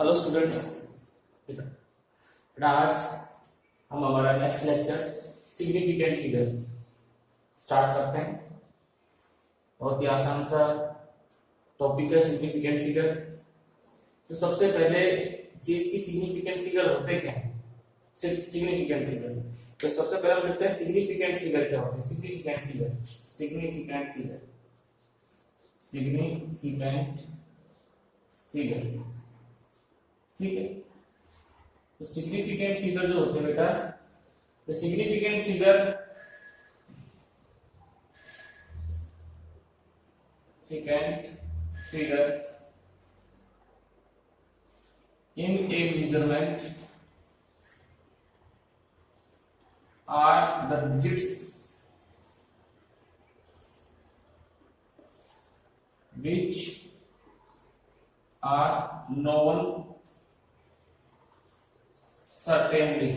Hello students, आज हम हमारा next lecture significant figure start करते हैं। बहुत ही आसान सा टॉपिक है सिग्निफिकेंट फिगर। तो सबसे पहले चीज की सिग्निफिकेंट फिगर होते क्या है? सिग्निफिकेंट फिगर, तो सबसे पहले हम लिखते हैं सिग्निफिकेंट फिगर क्या होते हैं। Significant figure, significant figure, significant figure, ठीक है। तो सिग्निफिकेंट फिगर जो होते हैं बेटा, तो significant figure in a measurement are the digits which are known certainly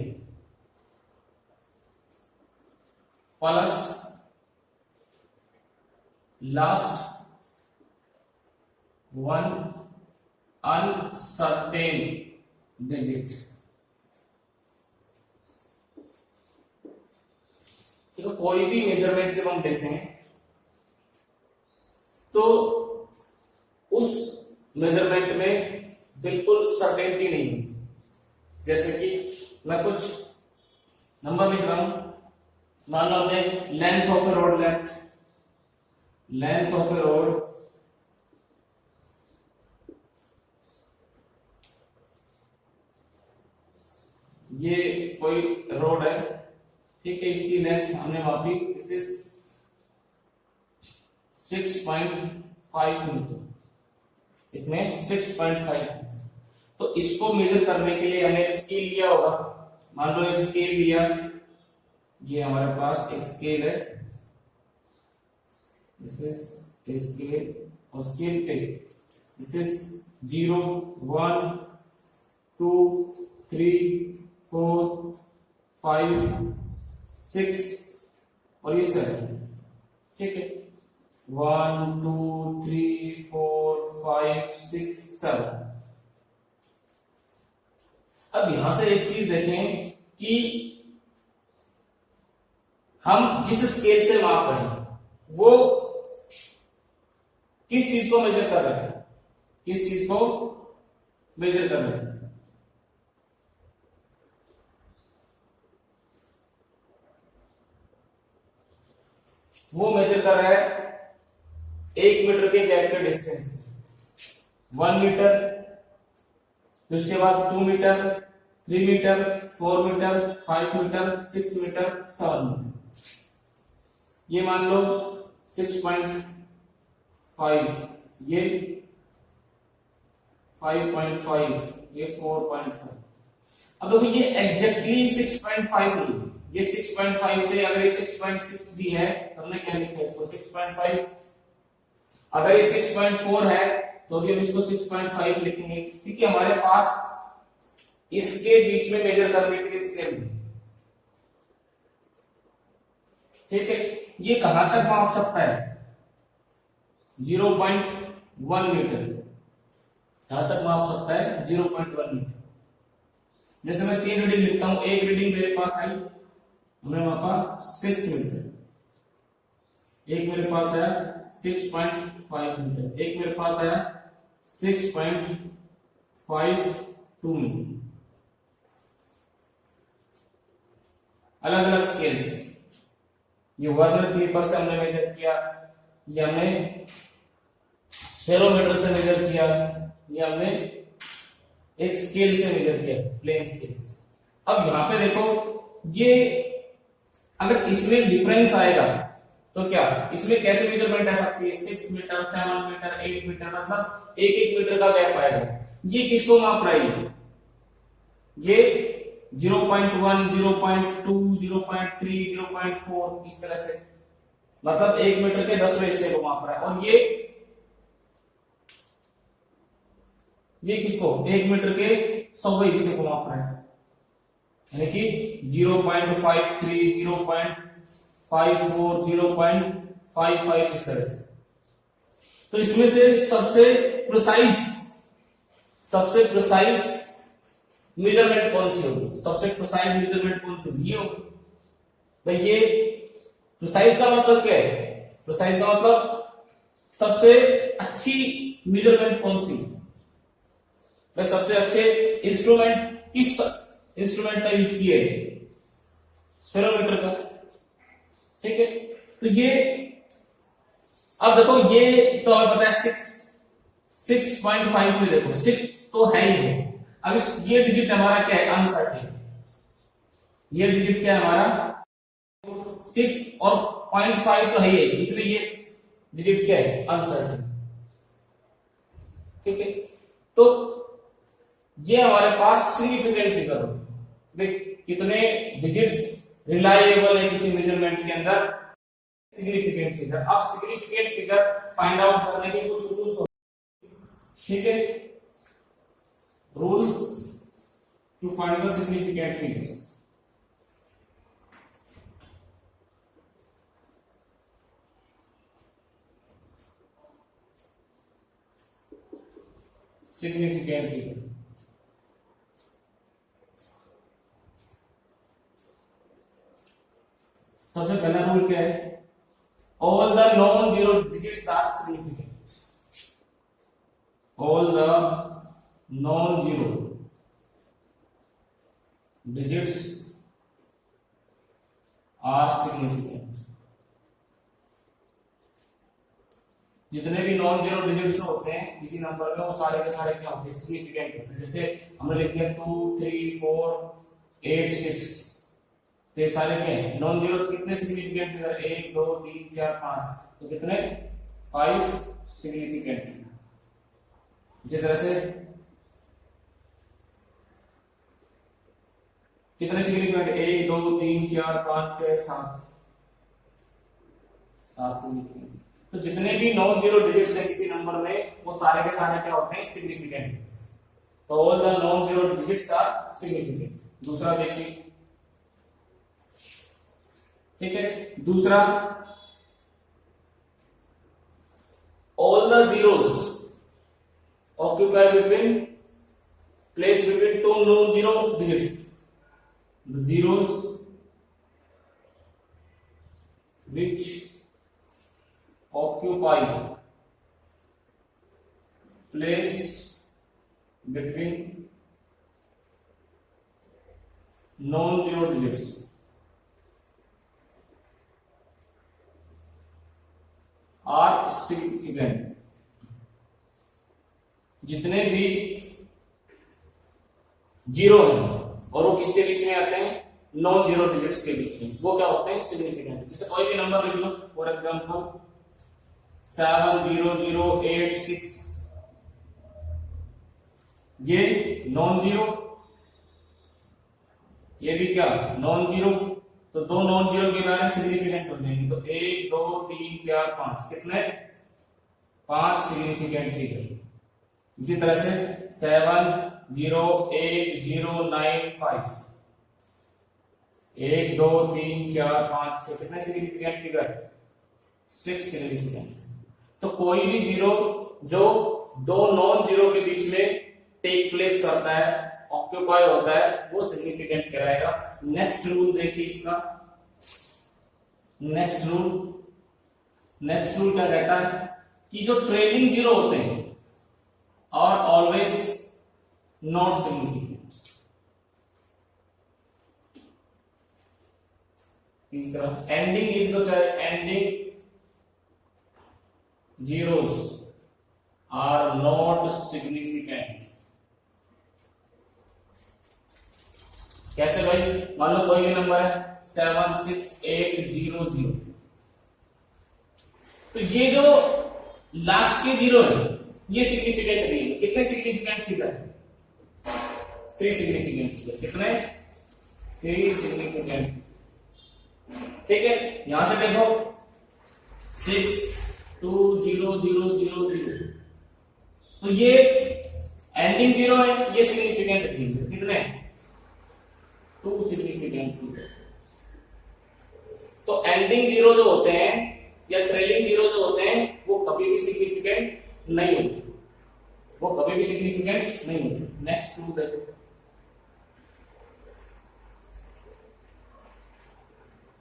plus last one uncertain digit। देखो, कोई भी मेजरमेंट जब हम लेते हैं तो उस मेजरमेंट में बिल्कुल सर्टेनिटी नहीं है। जैसे कि मैं कुछ नंबर लिख रहा हूं, मान लो हमने length of A road, length of A road ये कोई रोड है, ठीक है। इसकी लेंथ हमने मापी, दिस इज 6.5 मीटर, इसमें 6.5। तो इसको मेजर करने के लिए हमने एक स्केल लिया होगा। मान लो एक स्केल लिया, ये हमारे पास एक स्केल है, दिस इज स्केल, और स्केल पे दिस इज 0 1 2 3 4 5 6 और ये 7, ठीक है। 1 2 3 4 5 6 7। अब यहां से एक चीज देखें कि हम जिस स्केल से माप रहे हैं वो किस चीज को मेजर कर रहे हैं, किस चीज को मेजर कर रहे हैं। वो मेजर कर रहा है 1 मीटर के गैप के डिस्टेंस, 1 मीटर, उसके बाद 2 metre, 3 metre, 4 metre, 5 metre, 6 metre, 7 metre. ये मान लो 6.5, ये 5.5, ये 4.5। अब देखो ये एग्जैक्टली 6.5 नहीं, ये 6.5 से अगर ये 6.6 भी है तो हमने क्या लिखा है इसको 6.5। अगर ये 6.4 है तो भी हम इसको 6.5 लिखेंगे, क्योंकि हमारे पास इसके बीच में मेजर करने के लिए स्केल है, ठीक है। ये कहां तक माप सकता है? 0.1 मीटर, कहां तक माप सकता है? 0.1 मीटर। जैसे मैं 3 रीडिंग लिखता हूं, एक रीडिंग मेरे पास आई, हमने मापा 6 मीटर, एक मेरे पास आया 6.5 मीटर, एक मेरे पास आया 6.52 मीटर। अलग अलग स्केल से, ये वर्नियर क्लिपर से हमने मेजर किया, ये हमने स्फेरोमीटर से मेजर किया, ये हमने एक स्केल से मेजर किया, प्लेन स्केल से। अब यहां पे देखो, ये अगर इसमें डिफरेंस आएगा तो क्या इसमें कैसे मेजरमेंट आ सकती है? 6 मीटर, 7 मीटर, 8 मीटर, मतलब 1-1 मीटर का गैप आएगा। ये किसको माप रहा है? ये 0.1, 0.2, 0.3, 0.4, इस तरह से, मतलब 1 मीटर के 10वें हिस्से को माप रहा है। और ये किसको? 1 मीटर के 100वें हिस्से को माप रहा है, यानी कि 0.53, 0.54, 0.55, इस तरह से। तो इसमें से सबसे प्रिसाइज सबसे प्रिसाइज मेजरमेंट कौन सी होगी, सबसे प्रिसाइज मेजरमेंट कौन सी होगी, ये होगी भाई। ये प्रिसाइज का मतलब क्या है, प्रिसाइज का मतलब सबसे अच्छी मेजरमेंट कौन सी, भाई सबसे अच्छे इंस्ट्रूमेंट किस इंस्ट्रूमेंट का यूज किया है, स्फेरोमीटर का, ठीक है। तो ये अब देखो, ये तो हमें पता है 6.5 में, देखो 6 तो है ही है। अब ये डिजिट हमारा क्या है, अनसर्टेन, ये डिजिट क्या है हमारा 6 और 0.5 तो है ही है, इसलिए ये डिजिट क्या है, अनसर्टेन, ठीक है। तो ये हमारे पास सिग्निफिकेंट फिगर हो, देख कितने डिजिट्स रिलायबल है किसी मेजरमेंट के अंदर, सिग्निफिकेंट फिगर। अब सिग्निफिकेंट फिगर फाइंड आउट करने के कुछ रूल्स होते हैं, ठीक है। Rules to find the significant figures. Significant figure, सबसे पहला रूल क्या है, all the non-zero digits are significant, all the non-zero digits are significant। जितने भी नॉन जीरो डिजिट्स होते हैं किसी नंबर में, वो सारे के सारे क्या होते हैं, सिग्निफिकेंट होते हैं। जैसे हमने लिख दिया 2 3 4 8 6, तो ये सारे क्या है, नॉन जीरो। तो कितने सिग्निफिकेंट फिगर, 1 2 3 4 5, तो कितने 5 सिग्निफिकेंट फिगर। इसी तरह से कितने सिग्निफिकेंट, 1 2 3 4 5 6 7 सिग्निफिकेंट। तो जितने भी नॉन जीरो डिजिट्स है किसी नंबर में, वो सारे के सारे क्या होते हैं, सिग्निफिकेंट। तो all the non zero digits are significant. दूसरा देखिए, ठीक है। दूसरा, all the zeros occupy between place between two non zero digits, the zeros which occupy place between non-zero digits are significant। जितने भी जीरो हैं और वो किसके बीच में आते हैं, नॉन जीरो डिजिट्स के बीच में, वो क्या होते हैं, सिग्निफिकेंट। जैसे कोई भी नंबर लिख लो, फॉर एग्जाम्पल 70086, ये नॉन जीरो, ये भी क्या नॉन जीरो, तो दो नॉन जीरो के बारे में सिग्निफिकेंट हो जाएंगे। तो 1 2 3 4 5, कितने 5 सिग्निफिकेंट फिगर। इसी तरह से 70809 1 2 3 4 5 6, कितने सिग्निफिकेंट फिगर, 6 सिग्निफिकेंट। तो कोई भी जीरो जो दो नॉन जीरो के बीच में टेक प्लेस करता है, ऑक्यूपाई होता है, वो सिग्निफिकेंट कहलाएगा। नेक्स्ट रूल देखिए इसका, नेक्स्ट रूल क्या कहता है कि जो ट्रेलिंग जीरो होते हैं और ऑलवेज नॉट सिग्निफिकेंट। तीसरा, एंडिंग लिख दो चाहे, ending zeros are not significant. कैसे भाई, मान लो कोई भी नंबर है 76800, तो ये जो लास्ट के जीरो है ये सिग्निफिकेंट नहीं है। कितने सिग्निफिकेंट फिगर, 3 सिग्निफिकेंट फिगर, कितने 3 सिग्निफिकेंट, ठीक है। यहां से देखो 6 2 0 0 0 0, तो ये एंडिंग जीरो है, ये सिग्निफिकेंट नहीं है। कितने 2 सिग्निफिकेंट फिगर। तो एंडिंग जीरो जो होते हैं या ट्रेलिंग जीरो जो होते हैं, वो कभी भी सिग्निफिकेंट नहीं होते, वो कभी भी सिग्निफिकेंट नहीं होती। नेक्स्ट टू देखो,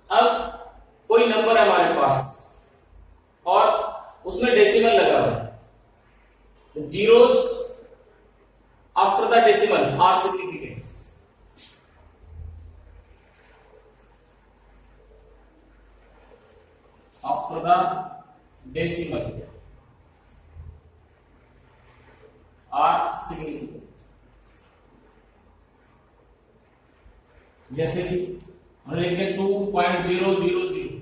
अब कोई नंबर है हमारे पास और उसमें डेसिमल लगा हुआ है, zeros after the decimal are significants. After the decimal are significant. जैसे कि हम लिखेंगे 2.000,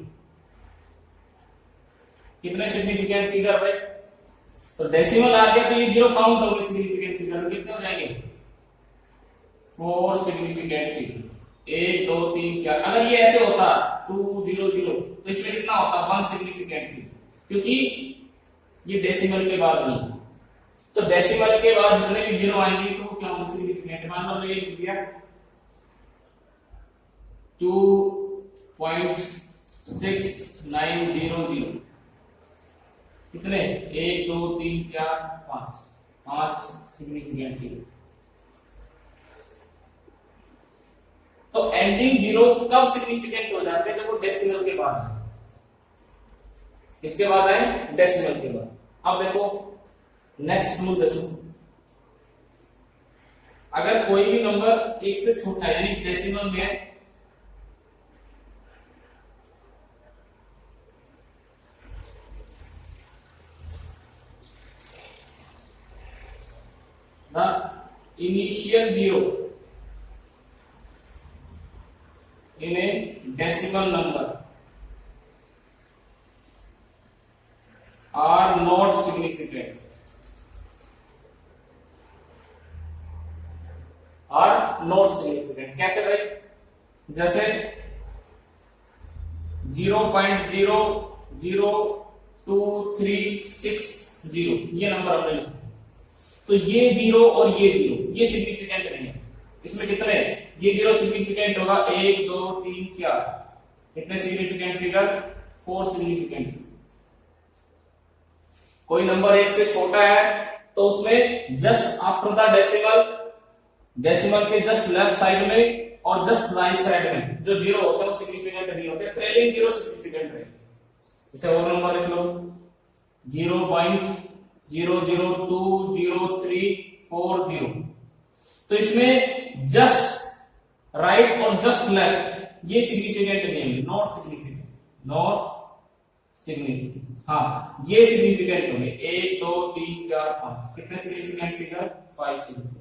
कितने सिग्निफिकेंट फिगर भाई? तो डेसिमल आ गया तो ये जीरो काउंट होंगे सिग्निफिकेंट फिगर, कितने हो जाएंगे? 4 सिग्निफिकेंट फिगर, 1 2 3 4। अगर ये ऐसे होता 200 तो इसमें कितना होता? 1 सिग्निफिकेंट फिगर, क्योंकि ये डेसिमल के बाद नहीं। तो डेसिमल के बाद जितने भी जीरो आएंगे तो क्या होंगे? सिग्निफिकेंट। मान लो ये लिख दिया 2.6900, कितने? 1 2 3 4 5 सिग्निफिकेंट फिगर। तो एंडिंग जीरो कब सिग्निफिकेंट हो जाते हैं? जब वो डेसिमल के बाद है। किसके बाद है? डेसिमल के बाद। अब देखो नेक्स्ट रूल देखो, अगर कोई भी नंबर एक से छोटा है यानी डेसिमल में है, the initial zero in a decimal number are not significant, are not significant। कैसे भाई? जैसे 0.00236 ये नंबर हमने लिखा, तो ये जीरो और ये जीरो ये सिग्निफिकेंट नहीं है। इसमें कितने? ये जीरो सिग्निफिकेंट होगा 1 2 3 4, कितने सिग्निफिकेंट फिगर? 4 significant figure. कोई नंबर एक से छोटा है तो उसमें just after the decimal, decimal के जस्ट लेफ्ट साइड में और जस्ट राइट साइड में जो जीरो होते हैं वो सिग्निफिकेंट नहीं होते, ट्रेलिंग जीरो सिग्निफिकेंट है। इसे और नंबर लिख लो 0.00200340। तो इसमें जस्ट राइट और जस्ट लेफ्ट ये सिग्निफिकेंट नहीं है, नॉट सिग्निफिकेंट, नॉट सिग्निफिकेंट। हाँ ये सिग्निफिकेंट होंगे 1 2 3 4 5, कितने सिग्निफिकेंट फिगर? 5 सिग्निफिकेंट।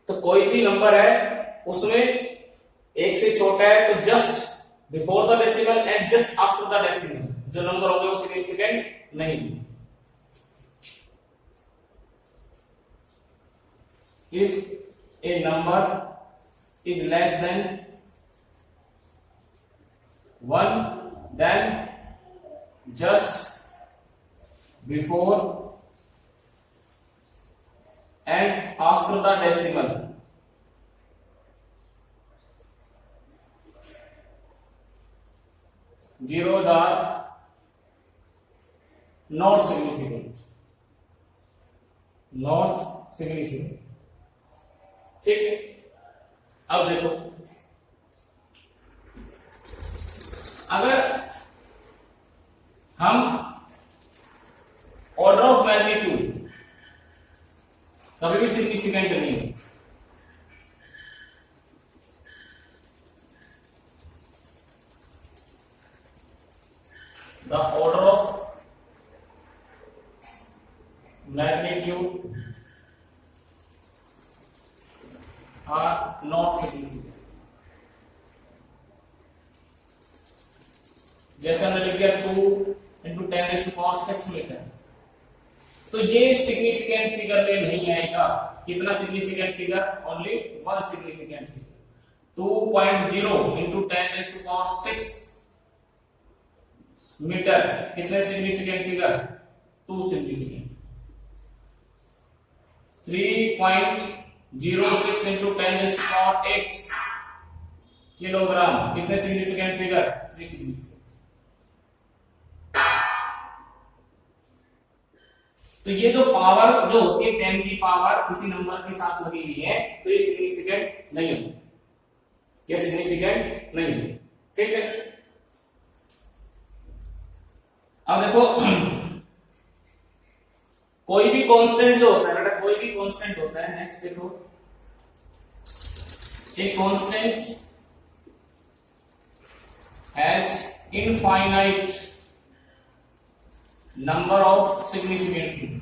तो कोई भी नंबर है उसमें एक से छोटा है तो just before the decimal and just after the decimal जो नंबर होंगे वो सिग्निफिकेंट नहीं। If A number is less then 1 then just before and after the decimal zeros are not significant, not significant। ठीक है, अब देखो अगर हम ऑर्डर ऑफ मैग्नीट्यूड कभी भी सिग्निफिकेंट नहीं है, the order of magnitude are not significant. जैसे हमने लिख दिया 2 × 10⁻⁶ मीटर, तो ये सिग्निफिकेंट फिगर में नहीं आएगा। कितना significant figure? Only 1 significant figure. 2.0 × 10⁻⁶ metre, कितने सिग्निफिकेंट फिगर? 2 सिग्निफिकेंट। 3.06 × 10⁸ किलोग्राम, कितने सिग्निफिकेंट फिगर? 3 सिग्निफिकेंट। तो ये जो पावर जो होती है 10 की पावर किसी नंबर के साथ लगी हुई है तो ये सिग्निफिकेंट नहीं होती, ये सिग्निफिकेंट नहीं होती। ठीक है, अब देखो कोई भी कांस्टेंट जो होता है बेटा, कोई भी कांस्टेंट होता है, नेक्स्ट देखो a constant has infinite number of significant figures।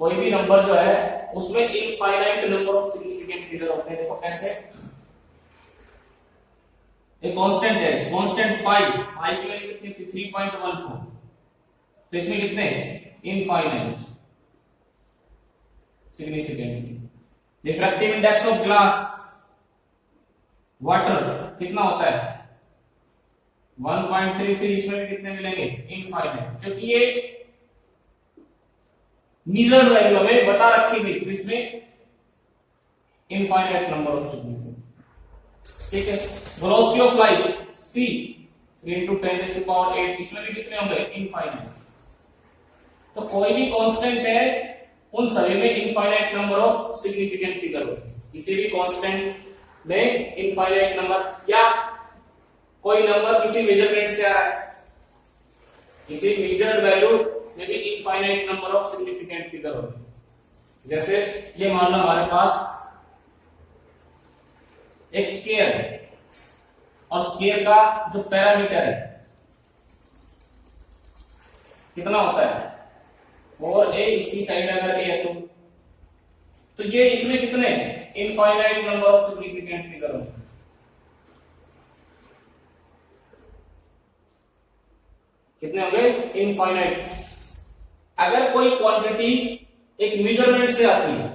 कोई भी नंबर जो है उसमें infinite number of significant figure होते हैं। देखो कैसे, एक कांस्टेंट है, कांस्टेंट पाई, पाई की वैल्यू कितनी थी 3.14, तो इसमें कितने infinite significant. Refractive index of glass water कितना होता है 1.33, इसमें भी कितने मिलेंगे इनफाइनाइट, क्योंकि ये मीजर्ड वैल्यू हमें बता रखी गई, इसमें इनफाइनाइट नंबर ऑफ सिग्निफिकेंट। ठीक है, वेलोसिटी ऑफ लाइट c 3 × 10⁸, इसमें भी कितने होंगे इनफाइनाइट। तो कोई भी कांस्टेंट है उन सभी में infinite number of significant figure होते हैं। किसी भी कांस्टेंट में इनफाइनाइट नंबर, या कोई नंबर किसी मेजरमेंट से आ रहा है, किसी मेजर्ड वैल्यू में भी infinite number of significant figure होते हैं। जैसे ये मान लो हमारे पास एक स्केयर है और स्केयर का जो पैरामीटर है कितना होता है 4a, इसकी साइड अगर a है तो ये इसमें कितने infinite number of significant figure होंगे। कितने होंगे इनफाइनाइट। अगर कोई क्वांटिटी एक मेजरमेंट से आती है,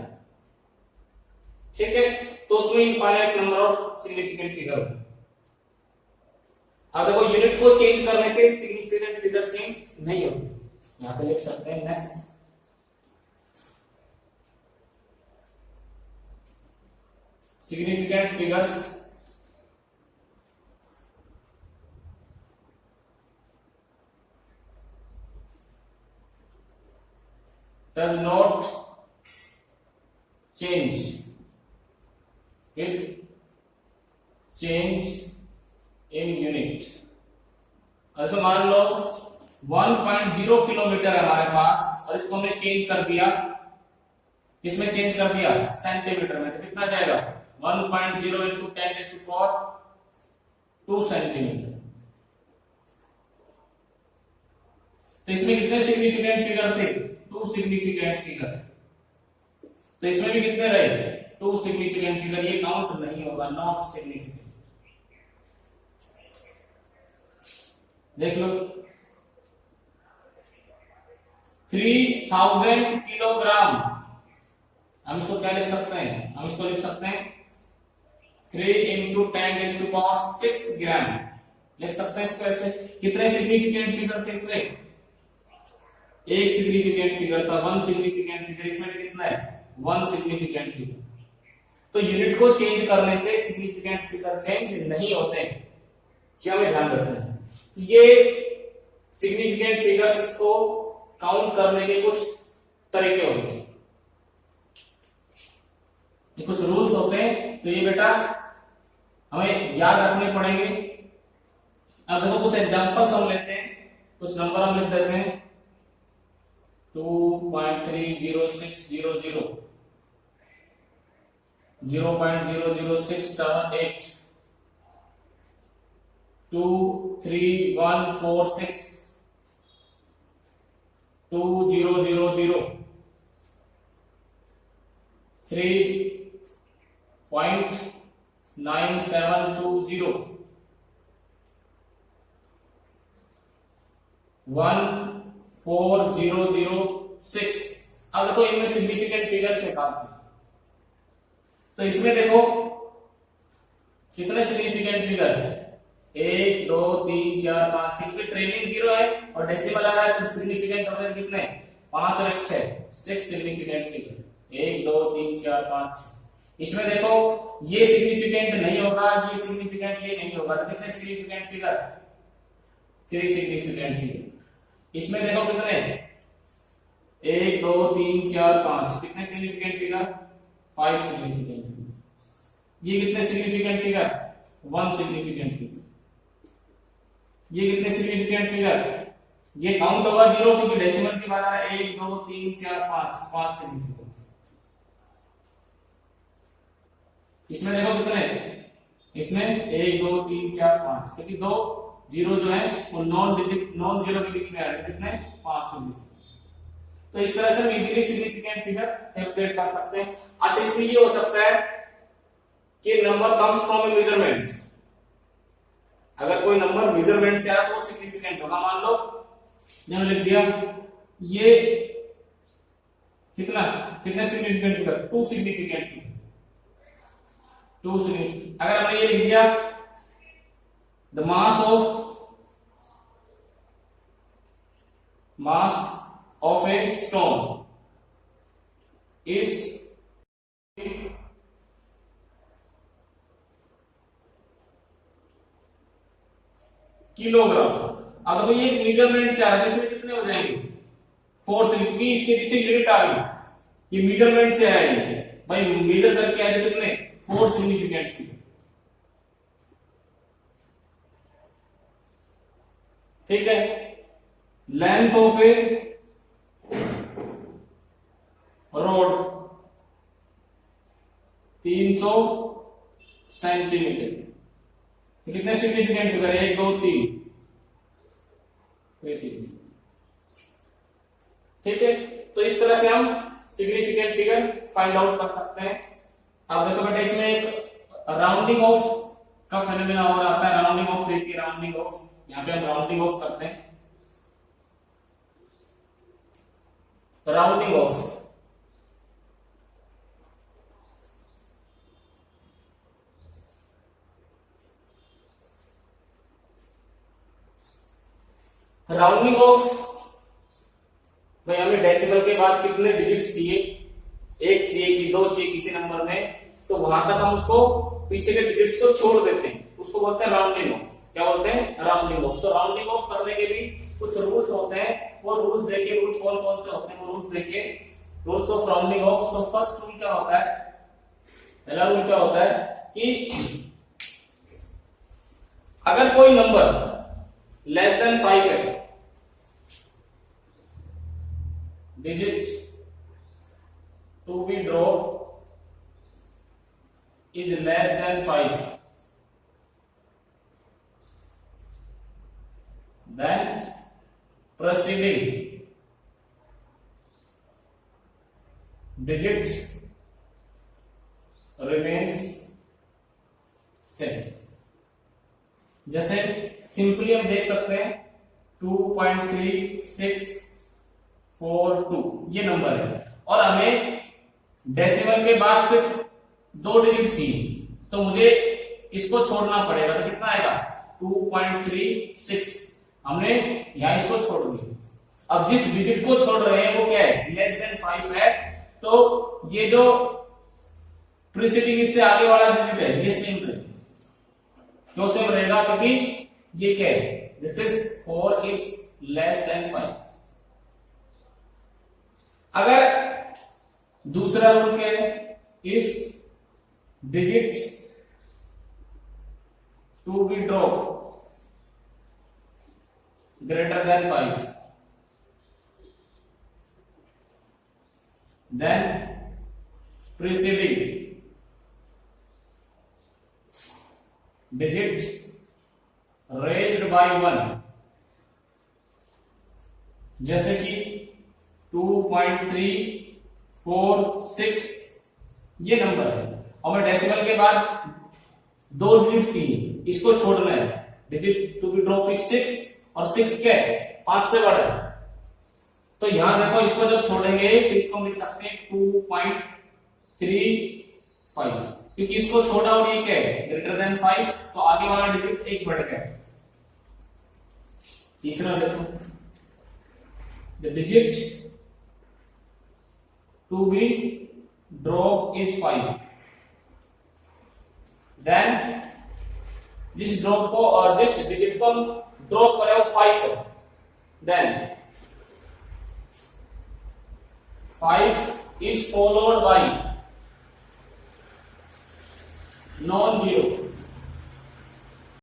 ठीक है, तो उसमें infinite number of significant figure होंगे। अब देखो यूनिट को चेंज करने से सिग्निफिकेंट फिगर चेंज नहीं होती। यहां पे लिख सकते हैं next, significant figures does not change it change in unit। ऐसे मान लो 1.0 किलोमीटर है हमारे पास और इसको हमने चेंज कर दिया, इसमें चेंज कर दिया सेंटीमीटर में, तो कितना जाएगा 1.0 × 10⁴ 2 सेंटीमीटर। तो इसमें कितने सिग्निफिकेंट फिगर थे 2 सिग्निफिकेंट फिगर, तो इसमें भी कितने रहे 2 सिग्निफिकेंट फिगर, ये काउंट नहीं होगा, नॉट सिग्निफिकेंट। देख लो 3000 किलोग्राम, हम इसको क्या लिख सकते हैं, हम इसको लिख सकते हैं 3 × 10⁶ ग्राम लिख सकते हैं इसको ऐसे। कितने सिग्निफिकेंट फिगर थे इसमें, एक सिग्निफिकेंट फिगर था, 1 सिग्निफिकेंट फिगर, इसमें कितना है 1 सिग्निफिकेंट फिगर। तो यूनिट को चेंज करने से सिग्निफिकेंट फिगर चेंज नहीं होते हैं, हमें ध्यान रखना है। ये सिग्निफिकेंट फिगर्स को काउंट करने के कुछ तरीके होते हैं, कुछ रूल्स होते हैं, तो ये बेटा हमें याद रखने पड़ेंगे। अब देखो कुछ एग्जांपल्स हम लेते हैं, कुछ नंबर हम लिख देते हैं 2.30600 0.00678 23146 2000 3.9720 14006। अब देखो इनमें सिग्निफिकेंट फिगर्स निकालते हैं, तो इसमें देखो कितने सिग्निफिकेंट फिगर है 1 2 3 4 5, इनमें ट्रेलिंग 0 है और डेसिमल आ रहा है, तो सिग्निफिकेंट हो गए कितने 5 और 1 6, 6 सिग्निफिकेंट फिगर 1 2 3 4 5। इसमें देखो ये सिग्निफिकेंट नहीं होगा, ये सिग्निफिकेंट ये नहीं होगा, तो कितने सिग्निफिकेंट फिगर 3 सिग्निफिकेंट फिगर। इसमें देखो कितने, 1 2 3 4 5, कितने सिग्निफिकेंट फिगर, 5 सिग्निफिकेंट फिगर। ये कितने सिग्निफिकेंट फिगर, 1 सिग्निफिकेंट फिगर। ये कितने सिग्निफिकेंट फिगर, ये काउंट होगा जीरो क्योंकि डेसिमल की बात आ रहा है, 1 2 3 4 5, 5 सिग्निफिकेंट। इसमें देखो कितने, इसमें 1 2 3 4 5, क्योंकि दो जीरो जो है वो नॉन जीरो के बीच में आ रहे हैं, कितने, 5 सिग्निफिकेंट। तो इस तरह से हम इजीली सिग्निफिकेंट फिगर कैलकुलेट कर सकते हैं। अच्छा, इसमें ये हो सकता है कि number comes from A measurement, अगर कोई नंबर मेजरमेंट से आया तो वो सिग्निफिकेंट होगा। मान लो मैंने लिख दिया ये कितना, कितने significant figure, 2 significant figure, 2 significant. अगर हमने ये लिख दिया the mass of a stone is kilogram. अब देखो ये मेजरमेंट से आ रहा है, इसमें कितने हो जाएंगे, 4 से, क्योंकि इसके पीछे यूनिट आ गई, ये मेजरमेंट से आया है भाई, मेजर करके आए कितने, 4 सिग्निफिकेंट फिगर। ठीक है, length of A road 300 centimetre, कितने सिग्निफिकेंट फिगर, 1 2 3। ठीक है, तो इस तरह से हम सिग्निफिकेंट फिगर फाइंड आउट कर सकते हैं। अब देखो बेटा, इसमें एक राउंडिंग ऑफ का फेनोमेना और आता है, राउंडिंग ऑफ, देखिए राउंडिंग ऑफ, यहाँ पे हम राउंडिंग ऑफ करते हैं, राउंडिंग ऑफ। राउंडिंग ऑफ भाई, हमें डेसिमल के बाद कितने डिजिट्स चाहिए, 1 चाहिए कि 2 चाहिए किसी नंबर में, तो वहां तक हम उसको पीछे के डिजिट्स को छोड़ देते हैं, उसको बोलते हैं राउंडिंग ऑफ। क्या बोलते हैं, राउंडिंग ऑफ। तो राउंडिंग ऑफ करने के भी कुछ रूल्स होते हैं, वो रूल्स देखिए, रूल कौन कौन से होते हैं वो रूल्स देखिए, रूल्स ऑफ राउंडिंग ऑफ। तो फर्स्ट रूल क्या होता है, पहला रूल क्या होता है कि अगर कोई नंबर लेस देन 5 है, digit to be dropped is less than 5, then preceding digit remains same। जैसे सिंपली हम देख सकते हैं 2.3642 ये नंबर है, और हमें डेसिमल के बाद सिर्फ 2 डिजिट चाहिए, तो मुझे इसको छोड़ना पड़ेगा। तो कितना आएगा, 2.36, हमने यहां इसको छोड़ दिया। अब जिस डिजिट को छोड़ रहे हैं वो क्या है, लेस देन 5 है, तो ये जो प्रीसीडिंग इससे आगे वाला डिजिट है ये सेम रहेगा। क्यों सेम रहेगा, क्योंकि ये क्या है, this is 4 is less than 5। अगर दूसरा रूल क्या है, if digit to be drop greater than 5, then preceding digit raised by 1, जैसे कि 2.346 ये नंबर है, और मैं डेसिमल के बाद 2 डिजिट चाहिए, इसको छोड़ना है, digit to be drop is 6, और 6 क्या है, 5 से बड़ा है। तो यहां देखो, इसको जब छोड़ेंगे तो इसको हम लिख सकते हैं 2.35, क्योंकि इसको छोड़ा और ये क्या है, ग्रेटर देन 5, तो आगे वाला डिजिट 1 बढ़ गया। तीसरा देखो, the digit to be drop is 5, then this drop को और this digit को हम ड्रॉप करे वो 5 है, then 5 is followed by non-zero,